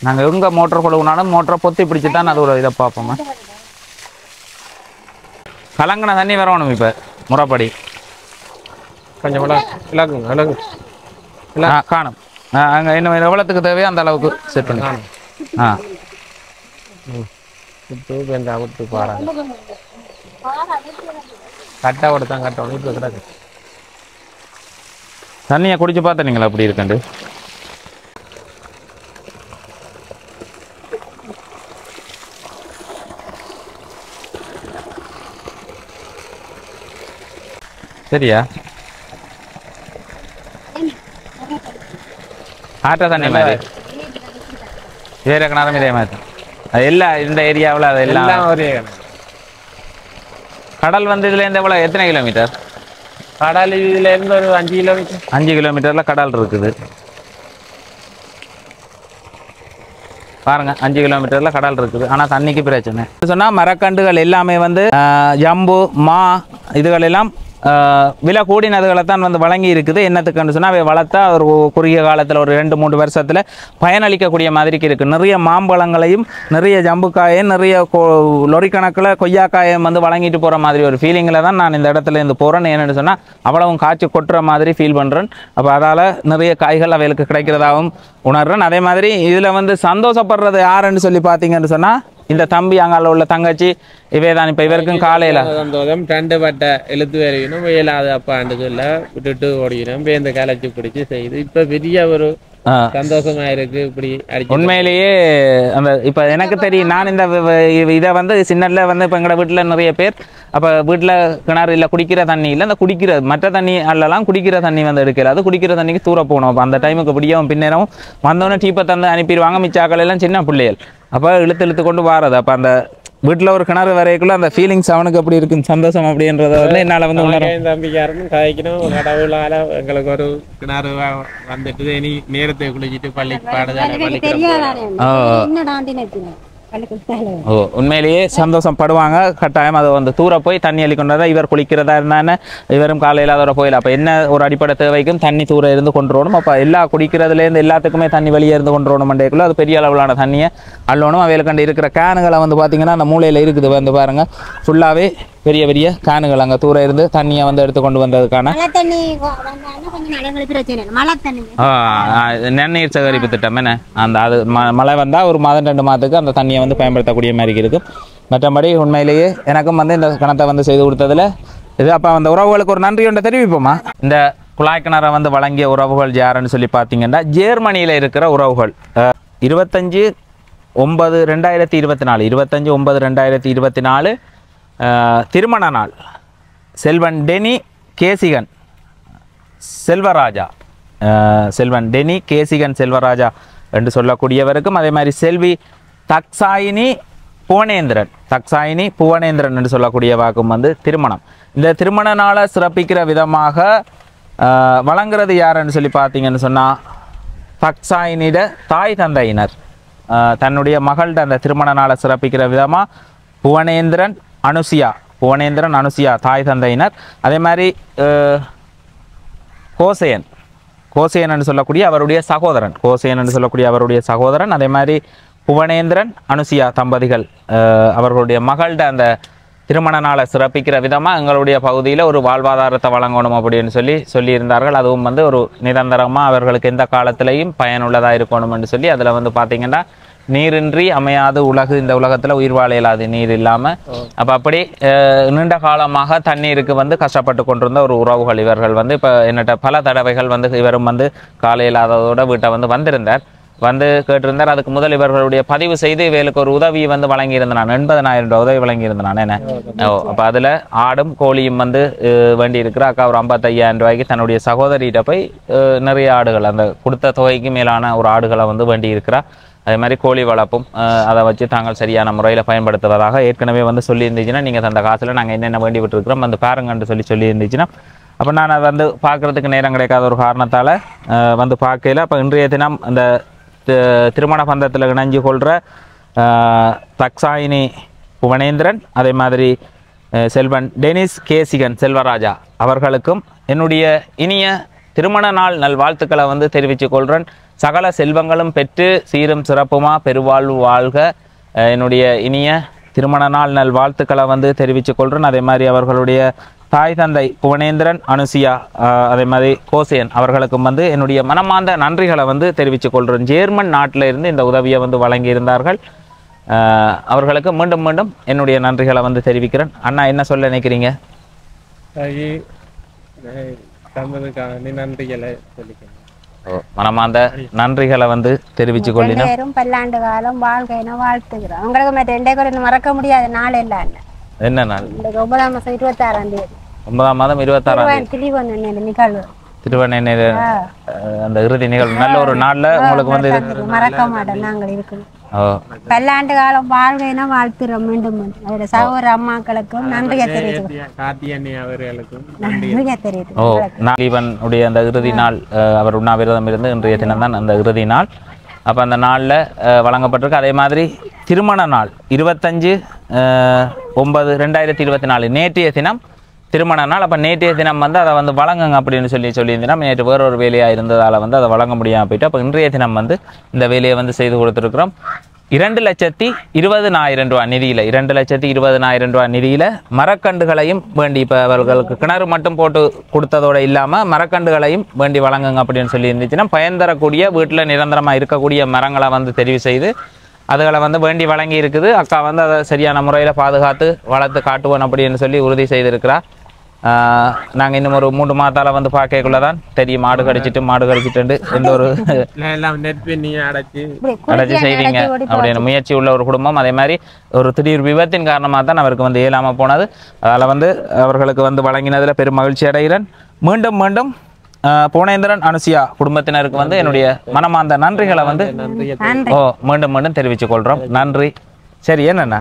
Speaker 1: நாங்கள் எங்கே மோட்டர் கொழுவுனாலும் மோட்டரை பொத்தி பிடிச்சி தான் அதோட இதை பார்ப்போமா கலங்கின தண்ணி வரணும் இப்போ முறைப்படி
Speaker 2: கொஞ்சம்
Speaker 1: காணும் அங்கே இன்னும் எவ்வளோத்துக்கு தேவையோ அந்த அளவுக்கு செட் பண்ணி
Speaker 2: விட்டு பாருங்க கட்டாவோட தான் கட்டணும் இப்போ கிடக்கு
Speaker 1: தண்ணியை குடிச்சு பார்த்தீங்களா அப்படி இருக்குண்டு சரியா ஆற்ற தண்ணி மாதிரி வேற கிணறும் இதே மாதிரி எல்லாம் இந்த ஏரியாவில் அது எல்லாம்
Speaker 2: ஒரே
Speaker 1: கடல் வந்து இதுலேருந்து எவ்வளோ எத்தனை கிலோமீட்டர்
Speaker 2: கடல் இதுலேருந்து ஒரு 5 கிலோமீட்டர்
Speaker 1: 5 கிலோமீட்டரில் கடல் இருக்குது பாருங்க 5 கிலோமீட்டரில் கடல் இருக்குது ஆனால் தண்ணிக்கு பிரச்சனை சொன்னால் மரக்கண்டுகள் எல்லாமே வந்து ஜம்பு மா இதுகள் எல்லாம் விலை கூடினதுகளை தான் வந்து வழங்கி இருக்குது என்னத்துக்குன்னு சொன்னால் அவை வளர்த்தா ஒரு குறுகிய காலத்தில் ஒரு 2-3 வருஷத்தில் பயனளிக்கக்கூடிய மாதிரிக்கு இருக்குது நிறைய மாம்பழங்களையும் நிறைய ஜம்புக்காயும் நிறைய லொரி கணக்கில் கொய்யாக்காயம் வந்து வழங்கிட்டு போகிற மாதிரி ஒரு ஃபீலிங்கில் தான் நான் இந்த இடத்துல இருந்து போகிறேன் என்னென்னு சொன்னால் அவ்வளவும் காய்ச்சி கொட்டுற மாதிரி ஃபீல் பண்ணுறேன் அப்போ அதால் நிறைய காய்கள் அவைகளுக்கு கிடைக்கிறதாகவும் உணர்றேன் அதே மாதிரி இதில் வந்து சந்தோஷப்படுறது யாருன்னு சொல்லி பார்த்தீங்கன்னு சொன்னால் இந்த தம்பி அங்கால உள்ள தங்கச்சி இவைதான் இப்போ இவருக்கும் காலையில்
Speaker 2: சந்தோஷம் 2 பட்டை எழுத்து வரைக்கணும் வெயிலாது அப்பாண்டு சொல்ல விட்டுட்டு ஓடிக்கணும் இந்த கலைச்சி பிடிச்சி செய்து இப்போ பெரிய ஒரு சந்தோஷமா இருக்கு. இப்படி
Speaker 1: உண்மையிலேயே அந்த இப்போ எனக்கு தெரியும், நான் இந்த இதை வந்து சின்னல வந்து இப்போ எங்களோட வீட்டில் நிறைய பேர் அப்போ வீட்டில் கிணறு இல்லை, குடிக்கிற தண்ணி இல்லை, அந்த குடிக்கிற மற்ற தண்ணி அல்லலாம் குடிக்கிற தண்ணி வந்து எடுக்கல, அது குடிக்கிற தண்ணிக்கு தூர போகணும். அப்போ அந்த டைமுக்கு பிடிக்கும் பின்னரும் வந்தோடனே டீப்பை தந்து அனுப்பிடுவாங்க. மிச்சாக்கள் எல்லாம் சின்ன பிள்ளைகள், அப்போ இழுத்து கொண்டு வாரது. அப்போ அந்த வீட்டில் ஒரு கிணறு வரைக்குள்ள அந்த ஃபீலிங்ஸ் அவனுக்கு அப்படி இருக்குன்னு சந்தோஷம் அப்படின்றத வந்து என்னால் வந்து
Speaker 2: தம்பிக்காரனும் கதைக்கணும். கடவுளால் எங்களுக்கு ஒரு கிணறு வந்துட்டு இனி நேரத்தை குளிச்சுட்டு பள்ளிக்கு
Speaker 1: உண்மையிலேயே சந்தோஷம் படுவாங்க. கட்டாயம் அதை வந்து தூர போய் தண்ணி அள்ளி கொண்டு இவர் குளிக்கிறதா இருந்தானே இவரும் காலையில் அதோட போயில. அப்போ என்ன ஒரு அடிப்படை தேவைக்கும் தண்ணி தூர இருந்து கொண்டு வரணும். அப்போ எல்லா குடிக்கிறதுலேருந்து எல்லாத்துக்குமே தண்ணி வெளியே இருந்து கொண்டு வரணும். மண்டேக்குள்ள அது பெரிய அளவிலான தண்ணியை அள்ளணும். அவையில் கண்டு இருக்கிற கேனுகளை வந்து பார்த்தீங்கன்னா அந்த மூலையில் இருக்குது வந்து பாருங்கள், ஃபுல்லாகவே பெரிய பெரிய கேனுகள் அங்கே தூர இருந்து தண்ணியை வந்து எடுத்து கொண்டு வந்ததுக்கான நன்னீர் சேகரிப்பு திட்டம் என்ன அந்த அது மழை வந்தால் ஒரு மாதம் 2 மாதத்துக்கு அந்த தண்ணியை வந்து பயன்படுத்தக்கூடிய மாதிரி இருக்கும். மற்றபடி உண்மையிலேயே எனக்கும் வந்து இந்த கணத்தை வந்து செய்து கொடுத்ததில் இது அப்போ அந்த உறவுகளுக்கு ஒரு நன்றி ஒன்றை தெரிவிப்போமா. இந்த குழாய் கிணறை வந்து வழங்கிய உறவுகள் யாருன்னு சொல்லி பார்த்தீங்கன்னா ஜெர்மனியில் இருக்கிற உறவுகள் 25/9/2024 25/9/2024 திருமண நாள் செல்வன் டெனி கேசிகன் செல்வராஜா செல்வன் டெனி கேசிகன் செல்வராஜா என்று சொல்லக்கூடியவருக்கும், அதே மாதிரி செல்வி தக்சாயினி புவனேந்திரன் என்று சொல்லக்கூடிய வாக்கும் வந்து திருமணம். இந்த திருமண நாளை சிறப்பிக்கிற விதமாக வழங்குறது யாருன்னு சொல்லி பார்த்தீங்கன்னு சொன்னால் தக்சாயினிட தாய் தந்தையினர் தன்னுடைய மகள்கிட்ட அந்த திருமண நாளை சிறப்பிக்கிற விதமாக புவனேந்திரன் அனுசியா தாய் தந்தையினர், அதே மாதிரி கோசேயன் என்று சொல்லக்கூடிய அவருடைய சகோதரன், அதே மாதிரி புவனேந்திரன் அனுசியா தம்பதிகள் அவர்களுடைய மகள்கிட்ட அந்த திருமண நாளை சிறப்பிக்கிற விதமாக எங்களுடைய பகுதியில் ஒரு வாழ்வாதாரத்தை வழங்கணும் அப்படின்னு சொல்லியிருந்தார்கள். அதுவும் வந்து ஒரு நிரந்தரமாக அவர்களுக்கு எந்த காலத்திலையும் பயனுள்ளதாக இருக்கணும் என்று சொல்லி அதில் வந்து பார்த்திங்கன்னா நீரின்றி அமையாது உலகு, இந்த உலகத்தில் உயிர் வாழ இயலாது நீர் இல்லாமல். அப்போ அப்படி நீண்ட காலமாக தண்ணீருக்கு வந்து கஷ்டப்பட்டு கொண்டிருந்த ஒரு உறவுகள் இவர்கள் வந்து இப்போ என்னட்ட பல தடவைகள் வந்து இவரும் வந்து காலை இல்லாததோட வீட்டை வந்து கேட்டிருந்தார். அதுக்கு முதல் இவர்களுடைய பதிவு செய்து இவர்களுக்கு ஒரு உதவி வந்து வழங்கியிருந்தான், 80,000 ரூபாய் உதவி வழங்கியிருந்தான். என்ன அப்போ அதில் ஆடும் கோழியும் வந்து வேண்டி இருக்கிற அக்கா ஒரு 55,000 ரூபாய்க்கு தன்னுடைய சகோதரிகிட்ட போய் நிறைய ஆடுகள் அந்த கொடுத்த தொகைக்கு மேலான ஒரு ஆடுகளை வந்து வேண்டி இருக்கிறா. அதே மாதிரி கோழி வளர்ப்பும் அதை வச்சு தாங்கள் சரியான முறையில் பயன்படுத்துவதாக ஏற்கனவே வந்து சொல்லியிருந்துச்சுன்னா நீங்கள் அந்த காசில் நாங்கள் என்னென்ன வேண்டி விட்டுருக்கிறோம் வந்து பாருங்கன்னு சொல்லியிருந்துச்சுன்னா அப்போ நான் அதை வந்து பார்க்குறதுக்கு நேரம் கிடைக்காத ஒரு காரணத்தால் வந்து பார்க்கல. அப்போ இன்றைய தினம் அந்த திருமண பந்தத்தில் இணைஞ்சு கொள்கிற தக்சாயினி புவனேந்திரன், அதே மாதிரி செல்வன் டெனிஸ் கேசிகன் செல்வராஜா அவர்களுக்கும் என்னுடைய இனிய திருமண நாள் நல்வாழ்த்துக்களை வந்து தெரிவித்துக் கொள்கிறேன். சகல செல்வங்களும் பெற்று சீரும் சிறப்புமா பெருவாழ்வு வாழ்க. என்னுடைய இனிய திருமண நாள் நல்வாழ்த்துக்களை வந்து தெரிவித்துக் கொள்கிறேன். அதே மாதிரி அவர்களுடைய தாய் தந்தை புவனேந்திரன் அனுசியா அதே மாதிரி கோசேயன் அவர்களுக்கும் வந்து என்னுடைய மனமார்ந்த நன்றிகளை வந்து தெரிவித்துக் கொள்கிறேன். ஜெர்மன் நாட்டில் இருந்து இந்த உதவியை வந்து வழங்கியிருந்தார்கள். அவர்களுக்கு மீண்டும் மீண்டும் என்னுடைய நன்றிகளை வந்து தெரிவிக்கிறேன். அண்ணா என்ன சொல்ல நினைக்கிறீங்க? மனமார்ந்த நன்றிகளை வந்து தெரிவித்துக் கொள்ளினோம்.
Speaker 3: பல்லாண்டு காலம் வாழ்க்கையின வாழ்த்துக்கிறோம். உங்களுக்கு மறக்க முடியாத நாள் எல்லாம்
Speaker 1: என்ன நாள்?
Speaker 3: 9ஆம் மாதம் 26ஆம் தேதி
Speaker 1: 9ஆம் மாதம் 26ஆம்
Speaker 3: நிகழ்வு
Speaker 1: திருவண்ணை அந்த இறுதி நிகழ்வு நல்ல ஒரு நாள்ல உங்களுக்கு வந்து
Speaker 3: மறக்க மாட்டோம். நாங்கள் இருக்கணும் பல்லாண்டு காலம் வாழ்கைனா வாழ்த்துறோம். மீண்டும் அவருடைய சகோதர அம்மாக்களுக்கும் நன்றியை தெரிவித்துக்
Speaker 1: அந்த இறுதி நாள் அவர் உண்ணாவிரதம் இருந்து இன்றைய தினம் தான் அந்த இறுதி நாள். அப்போ அந்த நாளில் வழங்கப்பட்டிருக்கு. அதே மாதிரி திருமண நாள் 25/9/2024 நேற்றைய தினம் திருமண நாள். அப்போ நேற்றைய தினம் வந்து அதை வந்து வழங்குங்க அப்படின்னு சொல்லியிருந்தோம். நேற்று வேறொரு வேலையாக இருந்ததால் வந்து அதை வழங்க முடியாமல் போயிட்டு அப்போ இன்றைய தினம் வந்து இந்த வேலையை வந்து செய்து கொடுத்துருக்குறோம். 2,20,000 ரூபா நிதியில் 2,20,000 ரூபா நிதியில் மரக்கண்டுகளையும் வேண்டி இப்போ அவர்களுக்கு கிணறு மட்டும் போட்டு கொடுத்ததோடு இல்லாமல் மரக்கண்டுகளையும் வேண்டி வழங்குங்க அப்படின்னு சொல்லியிருந்துச்சுன்னா பயன் தரக்கூடிய வீட்டில் நிரந்தரமாக இருக்கக்கூடிய மரங்களை வந்து தெரிவு செய்து அதுகளை வந்து வேண்டி வழங்கி இருக்குது. அக்கா வந்து அதை சரியான முறையில் பாதுகாத்து வளர்த்து காட்டுவோம் அப்படின்னு சொல்லி உறுதி செய்திருக்கிறார். நாங்கள் இன்னும் ஒரு 3 மாதத்தால் வந்து பார்க்கக்குள்ள தான் தெரியும் மாடு கடிச்சிட்டு எந்த ஒரு அடைச்சி செய்வீங்க அப்படின்னு முயற்சி உள்ள ஒரு குடும்பம். அதே மாதிரி ஒரு திடீர் விபத்தின் காரணமாக தான் அவருக்கு வந்து இயலாமல் போனது. அதில் வந்து அவர்களுக்கு வந்து வழங்கினதில் பெரும் மகிழ்ச்சி அடைகிறேன். மீண்டும் புவனேந்திரன் அனுசியா குடும்பத்தினருக்கு வந்து என்னுடைய மனமார்ந்த நன்றிகளை வந்து மீண்டும் தெரிவித்துக் கொள்கிறோம். நன்றி. சரி, என்னண்ணா